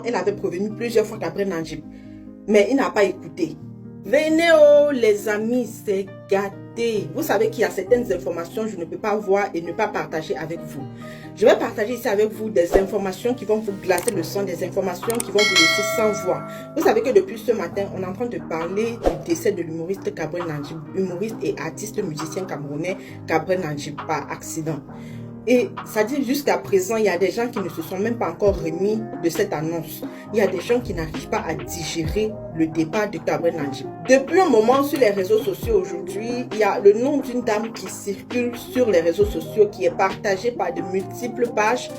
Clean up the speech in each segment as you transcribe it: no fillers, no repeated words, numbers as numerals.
Elle avait prévenu plusieurs fois Gabriel Nandjib, mais il n'a pas écouté. Venez oh les amis, c'est gâté. Vous savez qu'il y a certaines informations que je ne peux pas voir et ne pas partager avec vous. Je vais partager ici avec vous des informations qui vont vous glacer le sang, des informations qui vont vous laisser sans voix. Vous savez que depuis ce matin, on est en train de parler du décès de l'humoriste Gabriel Nandjib, humoriste et artiste musicien camerounais Gabriel Nandjib par accident. Et ça dit jusqu'à présent, il y a des gens qui ne se sont même pas encore remis de cette annonce. Il y a des gens qui n'arrivent pas à digérer le départ de Gabriel Nandjib. Depuis un moment sur les réseaux sociaux aujourd'hui, il y a le nom d'une dame qui circule sur les réseaux sociaux qui est partagée par de multiples pages.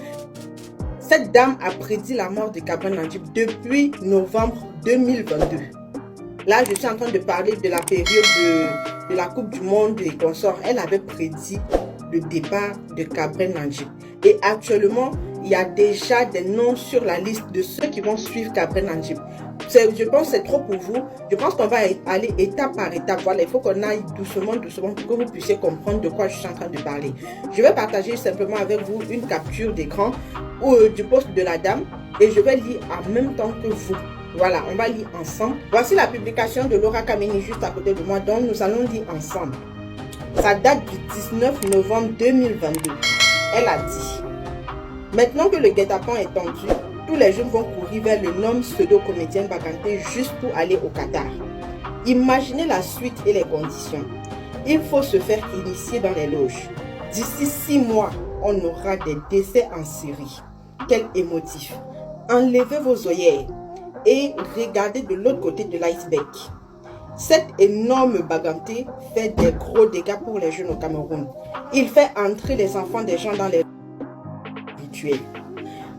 Cette dame a prédit la mort de Gabriel Nandjib depuis novembre 2022. Là, je suis en train de parler de la période de la Coupe du Monde et consorts. Elle avait prédit le départ de Gabriel Nandjib. Et actuellement, il y a déjà des noms sur la liste de ceux qui vont suivre Gabriel Nandjib. Je pense que c'est trop pour vous. Je pense qu'on va aller étape par étape. Voilà, il faut qu'on aille doucement pour que vous puissiez comprendre de quoi je suis en train de parler. Je vais partager simplement avec vous une capture d'écran du post de la dame et je vais lire en même temps que vous. Voilà, on va lire ensemble. Voici la publication de Laura Kameni juste à côté de moi, donc nous allons lire ensemble. Ça date du 19 novembre 2022. Elle a dit: maintenant que le guet-apens est tendu, tous les jeunes vont courir vers le nom pseudo-comédien Baganté juste pour aller au Qatar. Imaginez la suite et les conditions. Il faut se faire initier dans les loges. D'ici 6 mois, on aura des décès en série. Quel émotif. Enlevez vos œillères et regardez de l'autre côté de l'iceberg. Cet énorme Baganté fait des gros dégâts pour les jeunes au Cameroun. Il fait entrer les enfants des gens dans les rituels.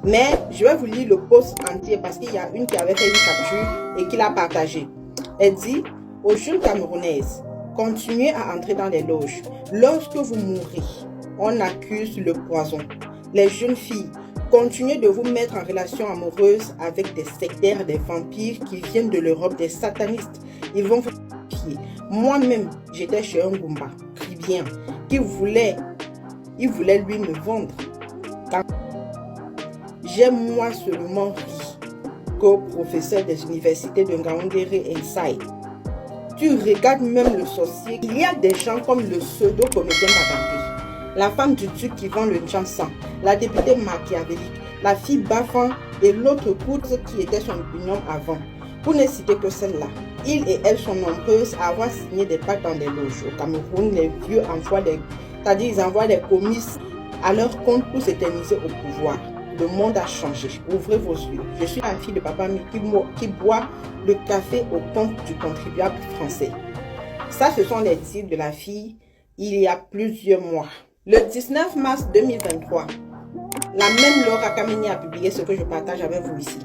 Mais je vais vous lire le post entier parce qu'il y a une qui avait fait une capture et qui l'a partagé. Elle dit: aux jeunes camerounaises, continuez à entrer dans les loges. Lorsque vous mourrez, on accuse le poison. Les jeunes filles, continuez de vous mettre en relation amoureuse avec des sectaires, des vampires qui viennent de l'Europe, des satanistes. Ils vont vous pied. Moi-même, j'étais chez un Goumba, Cribien, qui voulait lui me vendre. J'ai moi seulement ri qu'au professeur des universités de Ngaoundéré et Inside. Tu regardes même le sorcier. Il y a des gens comme le pseudo-comédien Baganté, la femme du duc qui vend le Jansan, la députée machiavélique, la fille Bafan et l'autre poudre qui était son opinion avant. Pour ne citer que celle-là, ils et elles sont nombreuses à avoir signé des pactes dans des loges. Au Cameroun, les vieux envoient ils envoient des comices à leur compte pour s'éterniser au pouvoir. Le monde a changé. Ouvrez vos yeux. Je suis la fille de papa qui boit le café au compte du contribuable français. Ça, ce sont les dires de la fille il y a plusieurs mois. Le 19 mars 2023, la même Laura Kameni a publié ce que je partage avec vous ici.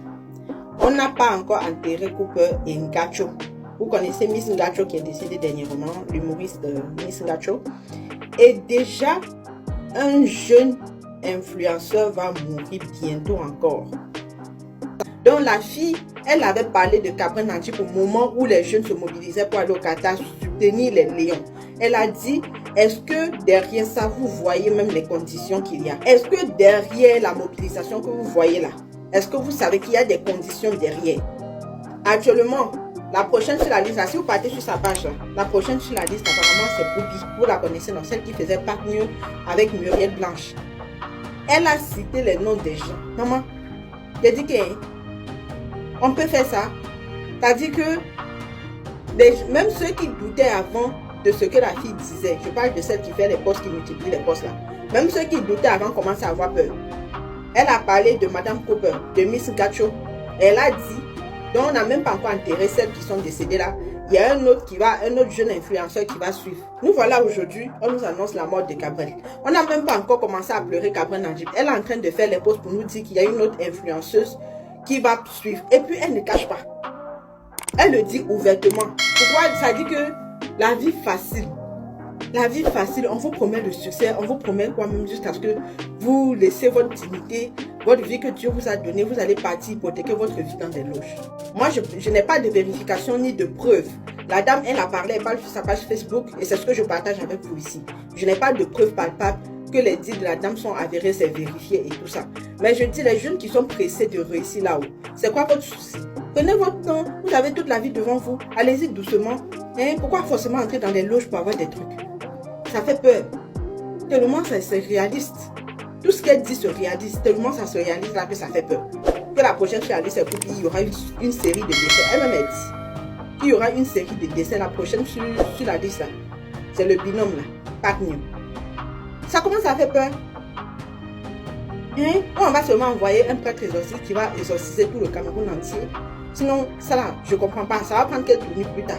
On n'a pas encore enterré Cooper et Ngacho. Vous connaissez Miss Ngacho qui est décédée dernièrement, l'humoriste Miss Ngacho. Et déjà, un jeune influenceur va mourir bientôt encore. Donc la fille, elle avait parlé de Gabriel Nandjib au moment où les jeunes se mobilisaient pour aller au Qatar soutenir les lions. Elle a dit: est-ce que derrière ça, vous voyez même les conditions qu'il y a? Est-ce que derrière la mobilisation que vous voyez là, est-ce que vous savez qu'il y a des conditions derrière? Actuellement, la prochaine sur la liste, là, si vous partez sur sa page, là, la prochaine sur la liste, apparemment, c'est Boubi. Vous la connaissez, non? Celle qui faisait pas mieux avec Muriel Blanche. Elle a cité les noms des gens. Maman, j'ai dit qu'on peut faire ça. C'est-à-dire que même ceux qui doutaient avant de ce que la fille disait, je parle de celle qui fait les posts, qui multiplie les posts là, même ceux qui doutaient avant commencent à avoir peur. Elle a parlé de Madame Cooper, de Miss Gacho. Elle a dit, donc on n'a même pas encore enterré celles qui sont décédées là. Il y a un autre jeune influenceur qui va suivre. Nous voilà aujourd'hui, on nous annonce la mort de Gabriel. On n'a même pas encore commencé à pleurer Gabriel Nandjib. Elle est en train de faire les posts pour nous dire qu'il y a une autre influenceuse qui va suivre. Et puis elle ne cache pas. Elle le dit ouvertement. Pourquoi? Ça dit que la vie facile, on vous promet le succès, on vous promet quoi même jusqu'à ce que vous laissez votre dignité, votre vie que Dieu vous a donnée, vous allez partir hypothéquer votre vie dans des loges. Moi, je n'ai pas de vérification ni de preuve. La dame, elle a parlé, elle parle sur sa page Facebook et c'est ce que je partage avec vous ici. Je n'ai pas de preuve palpable que les dits de la dame sont avérés, c'est vérifié et tout ça. Mais je dis, les jeunes qui sont pressés de réussir là-haut, c'est quoi votre souci? Prenez votre temps, vous avez toute la vie devant vous, allez-y doucement. Hein? Pourquoi forcément entrer dans les loges pour avoir des trucs? Ça fait peur. Tellement c'est réaliste. Tout ce qu'elle dit se réalise, tellement ça se réalise là que ça fait peur. Que la prochaine réalise, c'est qu'il y aura une série de décès. Elle-même a dit qu'il y aura une série de décès la prochaine sur la liste là. C'est le binôme là, pas mieux. Ça commence à faire peur. Hein? On va seulement envoyer un prêtre exorciste qui va exorciser tout le Cameroun entier. Sinon, ça là, je ne comprends pas. Ça va prendre quelques minutes plus tard.